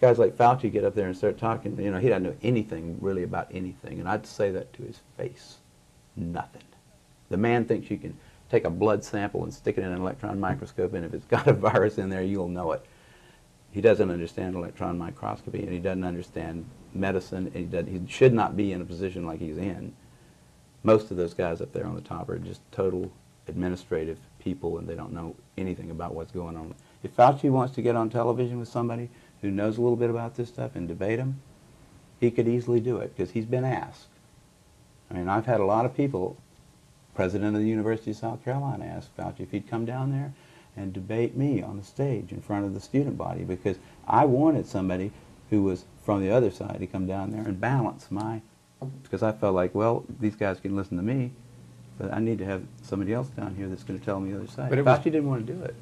guys like Fauci get up there and start talking, you know, he doesn't know anything really about anything. And I'd say that to his face. Nothing. The man thinks you can take a blood sample and stick it in an electron microscope, and if it's got a virus in there, you'll know it. He doesn't understand electron microscopy, and he doesn't understand medicine, and he should not be in a position like he's in. Most of those guys up there on the top are just total administrative people, and they don't know anything about what's going on. If Fauci wants to get on television with somebody who knows a little bit about this stuff and debate him, he could easily do it, because he's been asked. I mean, I've had a lot of people, president of the University of South Carolina asked Fauci if he'd come down there and debate me on the stage in front of the student body, because I wanted somebody who was from the other side to come down there and balance my, because I felt like, well, these guys can listen to me, but I need to have somebody else down here that's going to tell me the other side. But Fauci didn't want to do it.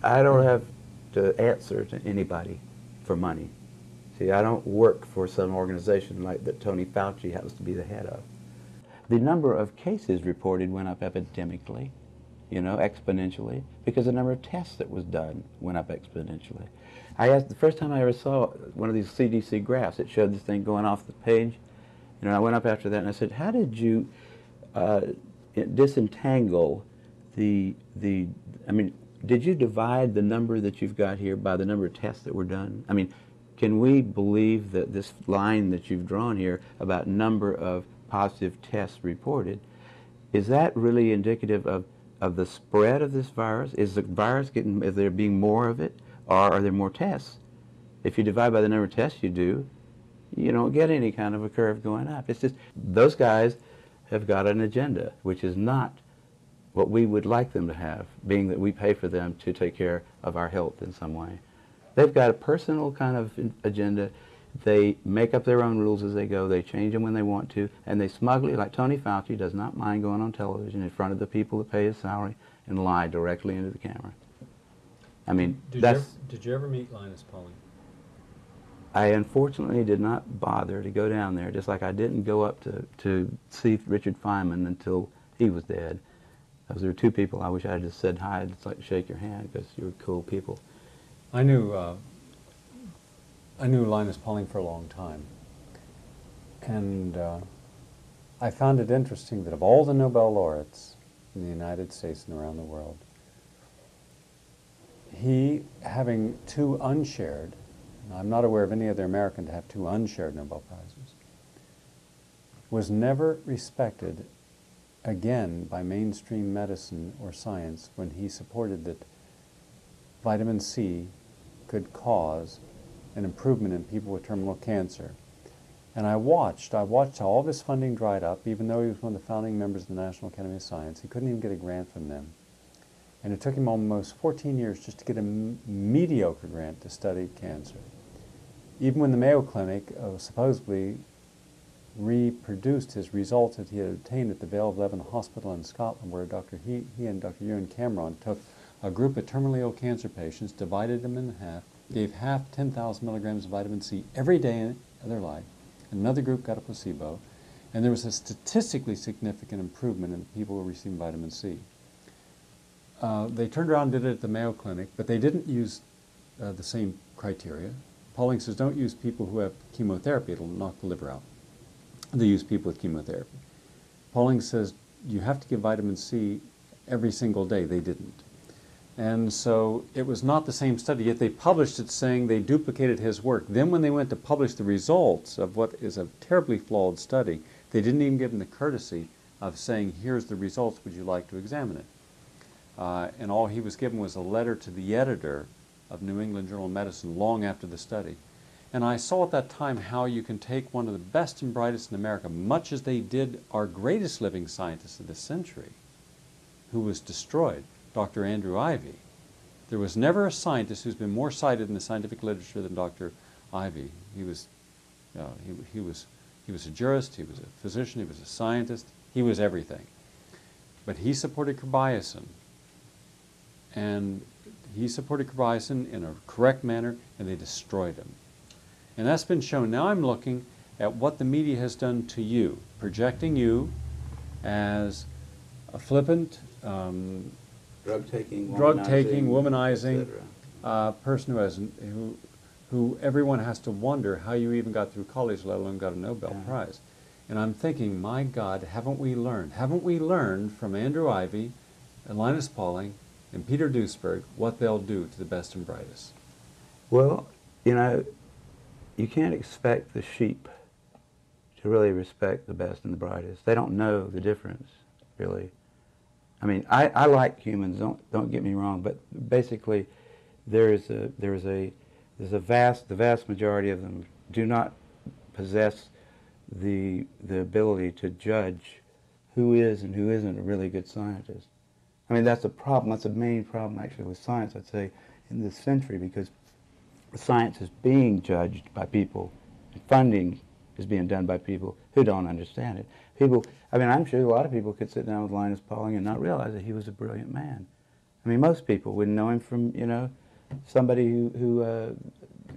I don't have to answer to anybody for money. See, I don't work for some organization like that Tony Fauci happens to be the head of. The number of cases reported went up epidemically, you know, exponentially, because the number of tests that was done went up exponentially. I asked, the first time I ever saw one of these CDC graphs, it showed this thing going off the page, and I went up after that and I said, how did you disentangle I mean, did you divide the number that you've got here by the number of tests that were done? I mean, can we believe that this line that you've drawn here about number of positive tests reported, is that really indicative of the spread of this virus? Is the virus getting, is there being more of it, or are there more tests? If you divide by the number of tests you do, you don't get any kind of a curve going up. It's just, those guys have got an agenda, which is not what we would like them to have, being that we pay for them to take care of our health in some way. They've got a personal kind of agenda. They make up their own rules as they go. They change them when they want to, and they smugly, like Tony Fauci, does not mind going on television in front of the people that pay his salary and lie directly into the camera. I mean, Did you ever meet Linus Pauling? I unfortunately did not bother to go down there, just like I didn't go up to see Richard Feynman until he was dead. There were two people I wish I had just said hi, I'd just like to shake your hand, because you were cool people. I knew Linus Pauling for a long time, and I found it interesting that of all the Nobel laureates in the United States and around the world, he, having two unshared, and I'm not aware of any other American to have two unshared Nobel Prizes, was never respected again by mainstream medicine or science when he supported that vitamin C could cause an improvement in people with terminal cancer. And I watched how all of his funding dried up, even though he was one of the founding members of the National Academy of Science. He couldn't even get a grant from them. And it took him almost 14 years just to get a mediocre grant to study cancer. Even when the Mayo Clinic supposedly reproduced his results that he had obtained at the Vale of Leven Hospital in Scotland, where he and Dr. Ewan Cameron took a group of terminally ill cancer patients, divided them in half, gave half 10,000 milligrams of vitamin C every day of their life, and another group got a placebo, and there was a statistically significant improvement in people who were receiving vitamin C. They turned around and did it at the Mayo Clinic, but they didn't use the same criteria. Pauling says, don't use people who have chemotherapy, it'll knock the liver out. They use people with chemotherapy. Pauling says, you have to give vitamin C every single day. They didn't. And so it was not the same study, yet they published it saying they duplicated his work. Then when they went to publish the results of what is a terribly flawed study, they didn't even give him the courtesy of saying, here's the results, would you like to examine it? And all he was given was a letter to the editor of New England Journal of Medicine long after the study. And I saw at that time how you can take one of the best and brightest in America, much as they did our greatest living scientist of the century, who was destroyed, Dr. Andrew Ivy. There was never a scientist who's been more cited in the scientific literature than Dr. Ivy. He was a jurist, he was a physician, he was a scientist, he was everything. But he supported Kerbiasin, and he supported Kerbiasin in a correct manner, and they destroyed him. And that's been shown. Now I'm looking at what the media has done to you, projecting you as a flippant, drug-taking, womanizing person who everyone has to wonder how you even got through college, let alone got a Nobel Prize. And I'm thinking, my God, haven't we learned from Andrew Ivy and Linus Pauling and Peter Duesberg what they'll do to the best and brightest? Well, you know, you can't expect the sheep to really respect the best and the brightest. They don't know the difference, really. I mean, I like humans. Don't get me wrong, but basically, the vast majority of them do not possess the ability to judge who is and who isn't a really good scientist. I mean, that's a problem. That's a main problem, actually, with science, I'd say, in this century, because science is being judged by people, and funding is being done by people who don't understand it. I mean, I'm sure a lot of people could sit down with Linus Pauling and not realize that he was a brilliant man. I mean, most people wouldn't know him from, you know, somebody who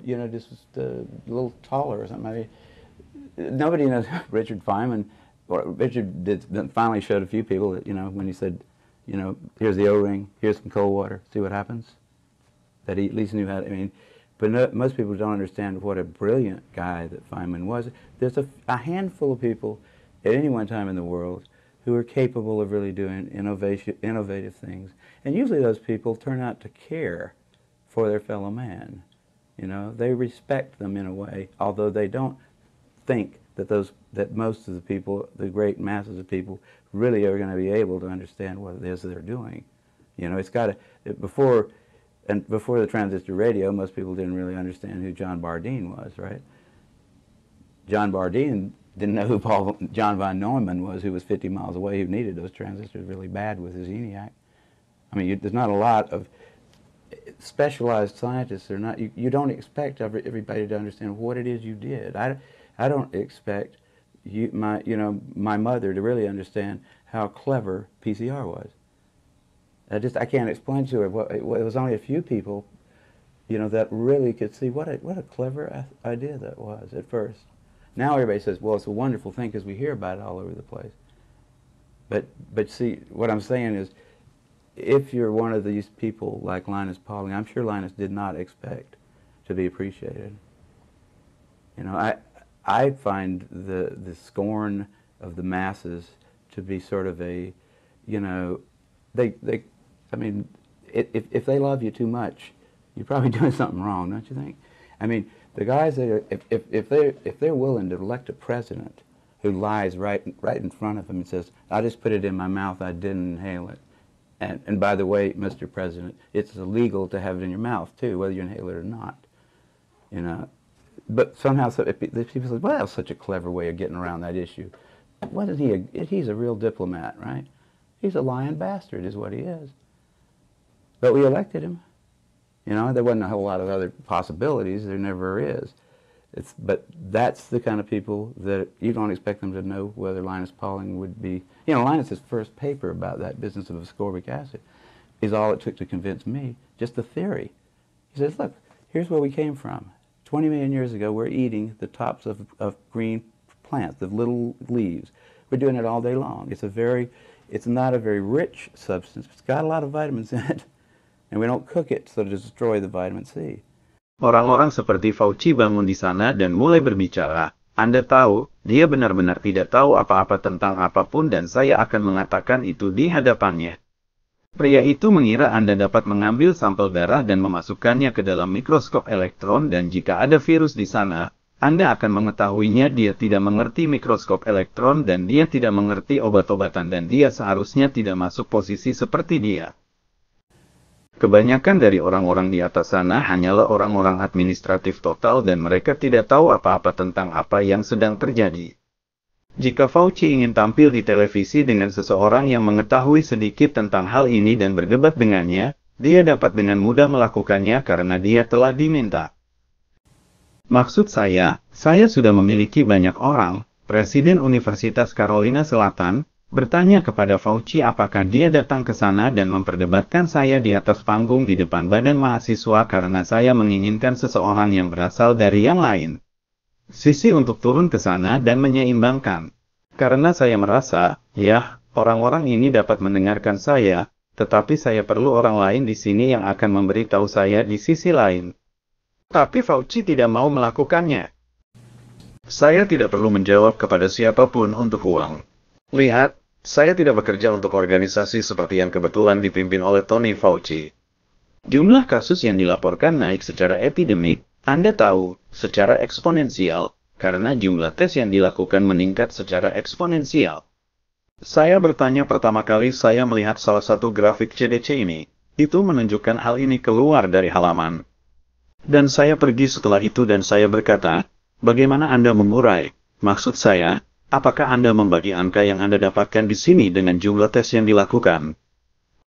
you know, just was a little taller or something. I mean, nobody knows Richard Feynman. Or Richard finally showed a few people that, you know, when he said, you know, here's the O-ring, here's some cold water, see what happens? That he at least knew how to, I mean, but no, most people don't understand what a brilliant guy that Feynman was. There's a handful of people at any one time in the world who are capable of really doing innovative things. And usually those people turn out to care for their fellow man. You know, they respect them in a way, although they don't think that most of the people, the great masses of people, really are going to be able to understand what it is they're doing. You know, it's got to, before the transistor radio, most people didn't really understand who John Bardeen was, right? John Bardeen didn't know who John von Neumann was, who was 50 miles away, who needed those transistors really bad with his ENIAC. I mean, there's not a lot of specialized scientists. You don't expect everybody to understand what it is you did. I don't expect my mother to really understand how clever PCR was. I can't explain to her. It was only a few people, you know, that really could see what a clever idea that was at first. Now everybody says, well, it's a wonderful thing because we hear about it all over the place. But see, what I'm saying is, if you're one of these people like Linus Pauling, I'm sure Linus did not expect to be appreciated. You know, I find the scorn of the masses to be sort of a, you know, I mean, if they love you too much, you're probably doing something wrong, don't you think? I mean, the guys that are, if they're willing to elect a president who lies right in front of them and says, I just put it in my mouth, I didn't inhale it. And by the way, Mr. President, it's illegal to have it in your mouth too, whether you inhale it or not. You know, but somehow people say, well, that's such a clever way of getting around that issue. Wasn't he? He's a real diplomat, right? He's a lying bastard, is what he is. But we elected him. You know, there wasn't a whole lot of other possibilities. There never is. But that's the kind of people that you don't expect them to know whether Linus Pauling would be. You know, Linus's first paper about that business of ascorbic acid is all it took to convince me, just the theory. He says, look, here's where we came from. 20 million years ago, we're eating the tops of green plants, of little leaves. We're doing it all day long. It's not a very rich substance. It's got a lot of vitamins in it. And we don't cook it so to destroy the vitamin C. Orang-orang seperti Fauci bangun di sana dan mulai berbicara. Anda tahu, dia benar-benar tidak tahu apa-apa tentang apapun dan saya akan mengatakan itu di hadapannya. Pria itu mengira Anda dapat mengambil sampel darah dan memasukkannya ke dalam mikroskop elektron dan jika ada virus di sana, Anda akan mengetahuinya. Dia tidak mengerti mikroskop elektron dan dia tidak mengerti obat-obatan dan dia seharusnya tidak masuk posisi seperti dia. Kebanyakan dari orang-orang di atas sana hanyalah orang-orang administratif total dan mereka tidak tahu apa-apa tentang apa yang sedang terjadi. Jika Fauci ingin tampil di televisi dengan seseorang yang mengetahui sedikit tentang hal ini dan berdebat dengannya, dia dapat dengan mudah melakukannya karena dia telah diminta. Maksud saya sudah memiliki banyak orang, Presiden Universitas Carolina Selatan, bertanya kepada Fauci apakah dia datang ke sana dan memperdebatkan saya di atas panggung di depan badan mahasiswa karena saya menginginkan seseorang yang berasal dari yang lain. Sisi untuk turun ke sana dan menyeimbangkan. Karena saya merasa, ya, orang-orang ini dapat mendengarkan saya, tetapi saya perlu orang lain di sini yang akan memberitahu saya di sisi lain. Tapi Fauci tidak mau melakukannya. Saya tidak perlu menjawab kepada siapapun untuk uang. Lihat, saya tidak bekerja untuk organisasi seperti yang kebetulan dipimpin oleh Tony Fauci. Jumlah kasus yang dilaporkan naik secara epidemik, Anda tahu, secara eksponensial, karena jumlah tes yang dilakukan meningkat secara eksponensial. Saya bertanya pertama kali saya melihat salah satu grafik CDC ini, itu menunjukkan hal ini keluar dari halaman. Dan saya pergi setelah itu dan saya berkata, bagaimana Anda mengurai? Maksud saya, apakah Anda membagi angka yang Anda dapatkan di sini dengan jumlah tes yang dilakukan?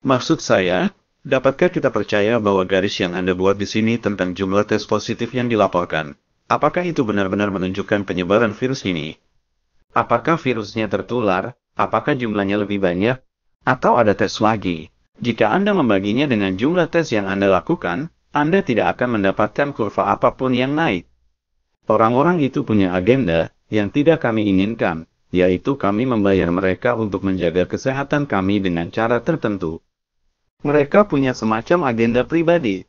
Maksud saya, dapatkah kita percaya bahwa garis yang Anda buat di sini tentang jumlah tes positif yang dilaporkan? Apakah itu benar-benar menunjukkan penyebaran virus ini? Apakah virusnya tertular? Apakah jumlahnya lebih banyak? Atau ada tes lagi? Jika Anda membaginya dengan jumlah tes yang Anda lakukan, Anda tidak akan mendapatkan kurva apapun yang naik. Orang-orang itu punya agenda yang tidak kami inginkan, yaitu kami membayar mereka untuk menjaga kesehatan kami dengan cara tertentu. Mereka punya semacam agenda pribadi.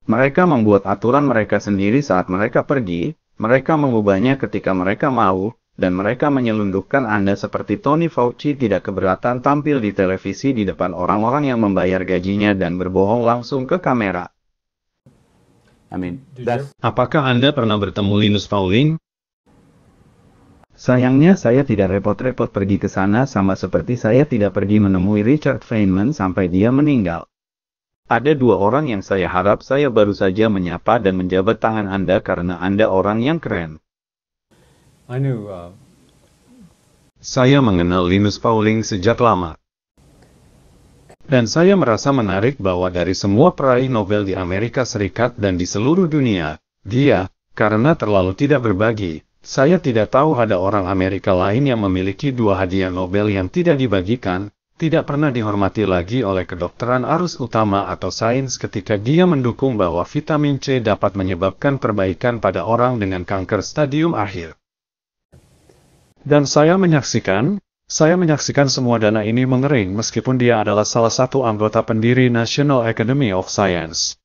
Mereka membuat aturan mereka sendiri saat mereka pergi, mereka mengubahnya ketika mereka mau, dan mereka menyelundupkan Anda seperti Tony Fauci tidak keberatan tampil di televisi di depan orang-orang yang membayar gajinya dan berbohong langsung ke kamera. I mean, that's Apakah Anda pernah bertemu Linus Pauling? Sayangnya saya tidak repot-repot pergi ke sana sama seperti saya tidak pergi menemui Richard Feynman sampai dia meninggal. Ada dua orang yang saya harap saya baru saja menyapa dan menjabat tangan Anda karena Anda orang yang keren. I knew Saya mengenal Linus Pauling sejak lama. Dan saya merasa menarik bahwa dari semua peraih Nobel di Amerika Serikat dan di seluruh dunia, dia, karena terlalu tidak berbagi, saya tidak tahu ada orang Amerika lain yang memiliki 2 hadiah Nobel yang tidak dibagikan, tidak pernah dihormati lagi oleh kedokteran arus utama atau sains ketika dia mendukung bahwa vitamin C dapat menyebabkan perbaikan pada orang dengan kanker stadium akhir. Dan saya menyaksikan semua dana ini mengering meskipun dia adalah salah satu anggota pendiri National Academy of Science.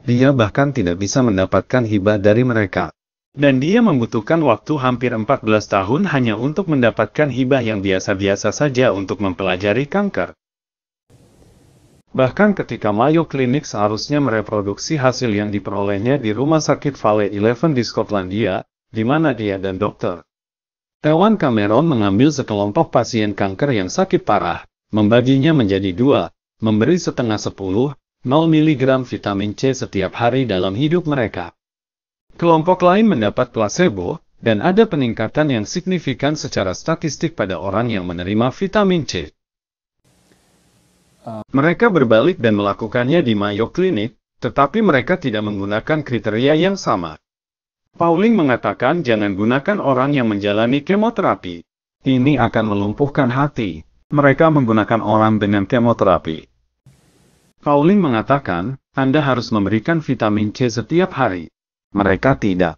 Dia bahkan tidak bisa mendapatkan hibah dari mereka. Dan dia membutuhkan waktu hampir 14 tahun hanya untuk mendapatkan hibah yang biasa-biasa saja untuk mempelajari kanker. Bahkan ketika Mayo Clinic seharusnya mereproduksi hasil yang diperolehnya di Rumah Sakit Valley 11 di Skotlandia, di mana dia dan Dr. Ewan Cameron mengambil sekelompok pasien kanker yang sakit parah, membaginya menjadi 2, memberi setengah 10, 0 mg vitamin C setiap hari dalam hidup mereka. Kelompok lain mendapat placebo, dan ada peningkatan yang signifikan secara statistik pada orang yang menerima vitamin C. Mereka berbalik dan melakukannya di Mayo Clinic, tetapi mereka tidak menggunakan kriteria yang sama. Pauling mengatakan jangan gunakan orang yang menjalani kemoterapi. Ini akan melumpuhkan hati. Mereka menggunakan orang dengan kemoterapi. Pauling mengatakan, Anda harus memberikan vitamin C setiap hari. Mereka tidak.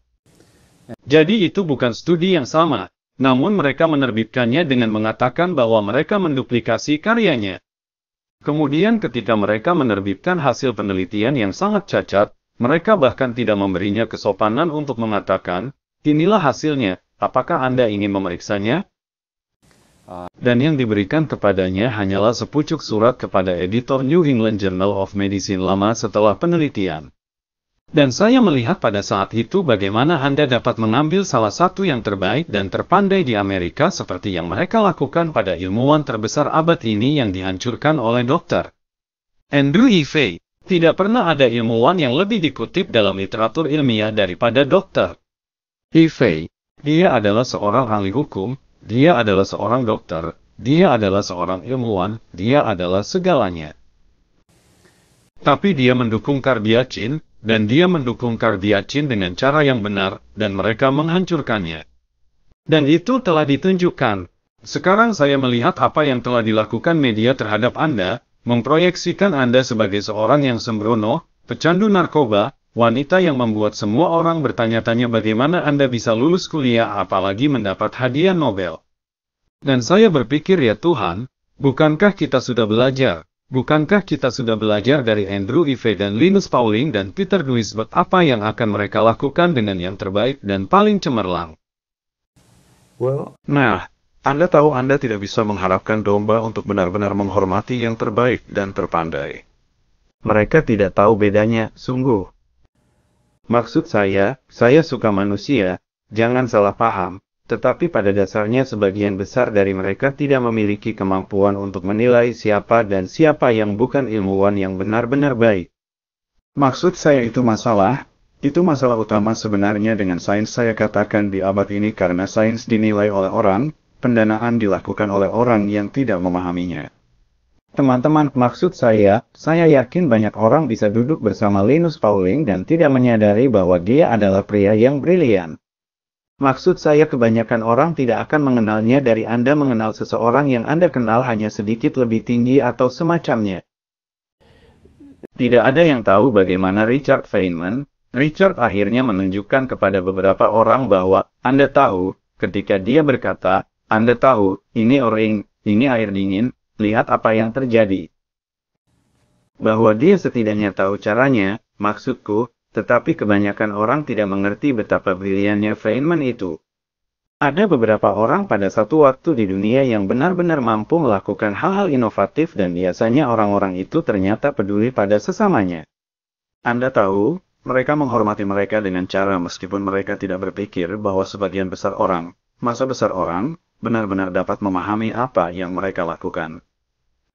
Jadi itu bukan studi yang sama, namun mereka menerbitkannya dengan mengatakan bahwa mereka menduplikasi karyanya. Kemudian ketika mereka menerbitkan hasil penelitian yang sangat cacat, mereka bahkan tidak memberinya kesopanan untuk mengatakan, inilah hasilnya, apakah Anda ingin memeriksanya? Dan yang diberikan kepadanya hanyalah sepucuk surat kepada editor New England Journal of Medicine lama setelah penelitian. Dan saya melihat pada saat itu bagaimana Anda dapat mengambil salah satu yang terbaik dan terpandai di Amerika seperti yang mereka lakukan pada ilmuwan terbesar abad ini yang dihancurkan oleh Dr. Andrew E. Fay. Tidak pernah ada ilmuwan yang lebih dikutip dalam literatur ilmiah daripada Dr. E. Fay. Dia adalah seorang ahli hukum, dia adalah seorang dokter, dia adalah seorang ilmuwan, dia adalah segalanya. Tapi dia mendukung Kardiacin, dan dia mendukung Kardiacin dengan cara yang benar, dan mereka menghancurkannya. Dan itu telah ditunjukkan. Sekarang saya melihat apa yang telah dilakukan media terhadap Anda, memproyeksikan Anda sebagai seorang yang sembrono, pecandu narkoba, wanita yang membuat semua orang bertanya-tanya bagaimana Anda bisa lulus kuliah apalagi mendapat hadiah Nobel. Dan saya berpikir ya Tuhan, bukankah kita sudah belajar, Bukankah kita sudah belajar dari Andrew Eve dan Linus Pauling dan Peter Duisberg apa yang akan mereka lakukan dengan yang terbaik dan paling cemerlang? Well, Nah, Anda tahu Anda tidak bisa mengharapkan domba untuk benar-benar menghormati yang terbaik dan terpandai. Mereka tidak tahu bedanya, sungguh. Maksud saya suka manusia, jangan salah paham, tetapi pada dasarnya sebagian besar dari mereka tidak memiliki kemampuan untuk menilai siapa dan siapa yang bukan ilmuwan yang benar-benar baik. Maksud saya itu masalah utama sebenarnya dengan sains. Saya katakan di abad ini karena sains dinilai oleh orang, pendanaan dilakukan oleh orang yang tidak memahaminya. Teman-teman, maksud saya yakin banyak orang bisa duduk bersama Linus Pauling dan tidak menyadari bahwa dia adalah pria yang brilian. Maksud saya kebanyakan orang tidak akan mengenalnya dari Anda mengenal seseorang yang Anda kenal hanya sedikit lebih tinggi atau semacamnya. Tidak ada yang tahu bagaimana Richard Feynman. Richard akhirnya menunjukkan kepada beberapa orang bahwa Anda tahu, ketika dia berkata, Anda tahu, ini O-ring, ini air dingin, lihat apa yang terjadi. Bahwa dia setidaknya tahu caranya, maksudku, tetapi kebanyakan orang tidak mengerti betapa briliannya Feynman itu. Ada beberapa orang pada satu waktu di dunia yang benar-benar mampu melakukan hal-hal inovatif dan biasanya orang-orang itu ternyata peduli pada sesamanya. Anda tahu, mereka menghormati mereka dengan cara meskipun mereka tidak berpikir bahwa sebagian besar orang, masa besar orang, benar-benar dapat memahami apa yang mereka lakukan.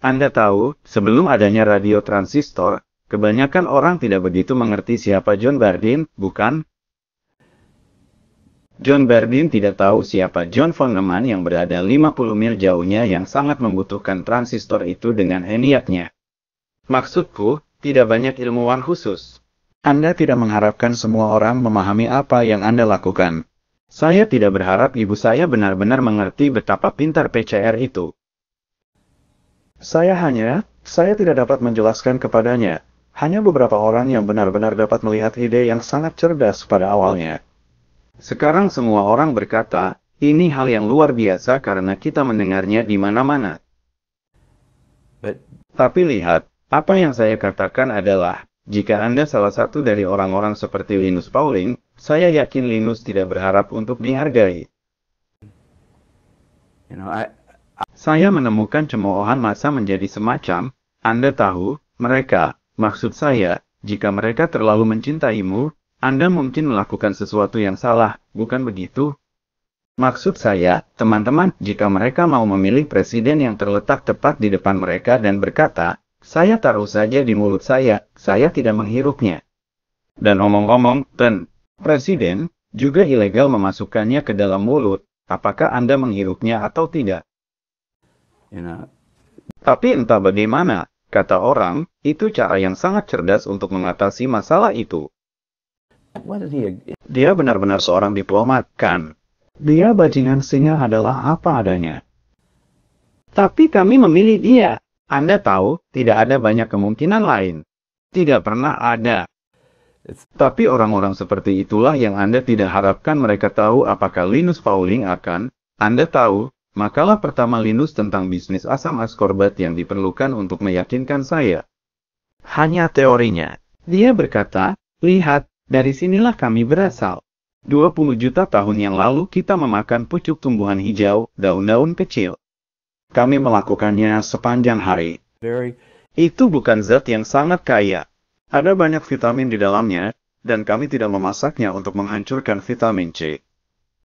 Anda tahu, sebelum adanya radio transistor, kebanyakan orang tidak begitu mengerti siapa John Bardeen, bukan? John Bardeen tidak tahu siapa John von Neumann yang berada 50 mil jauhnya yang sangat membutuhkan transistor itu dengan ENIAC-nya. Maksudku, tidak banyak ilmuwan khusus. Anda tidak mengharapkan semua orang memahami apa yang Anda lakukan. Saya tidak berharap ibu saya benar-benar mengerti betapa pintar PCR itu. Saya tidak dapat menjelaskan kepadanya. Hanya beberapa orang yang benar-benar dapat melihat ide yang sangat cerdas pada awalnya. Sekarang semua orang berkata, ini hal yang luar biasa karena kita mendengarnya di mana-mana. Tapi lihat, apa yang saya katakan adalah, jika Anda salah satu dari orang-orang seperti Linus Pauling, saya yakin Linus tidak berharap untuk dihargai. Saya menemukan cemoohan massa menjadi semacam, Anda tahu, mereka, maksud saya, jika mereka terlalu mencintaimu, Anda mungkin melakukan sesuatu yang salah, bukan begitu? Maksud saya, teman-teman, jika mereka mau memilih presiden yang terletak tepat di depan mereka dan berkata, saya taruh saja di mulut saya tidak menghirupnya. Dan omong-omong, presiden, juga ilegal memasukkannya ke dalam mulut, apakah Anda menghirupnya atau tidak? Tapi entah bagaimana, kata orang, itu cara yang sangat cerdas untuk mengatasi masalah itu. Dia benar-benar seorang diplomat, kan? Dia bajingan singa adalah apa adanya. Tapi kami memilih dia. Anda tahu, tidak ada banyak kemungkinan lain. Tidak pernah ada. Tapi orang-orang seperti itulah yang Anda tidak harapkan mereka tahu apakah Linus Pauling akan, Anda tahu, makalah pertama Linus tentang bisnis asam askorbat yang diperlukan untuk meyakinkan saya. Hanya teorinya. Dia berkata, lihat, dari sinilah kami berasal. 20 juta tahun yang lalu kita memakan pucuk tumbuhan hijau, daun-daun kecil. Kami melakukannya sepanjang hari. Itu bukan zat yang sangat kaya. Ada banyak vitamin di dalamnya, dan kami tidak memasaknya untuk menghancurkan vitamin C.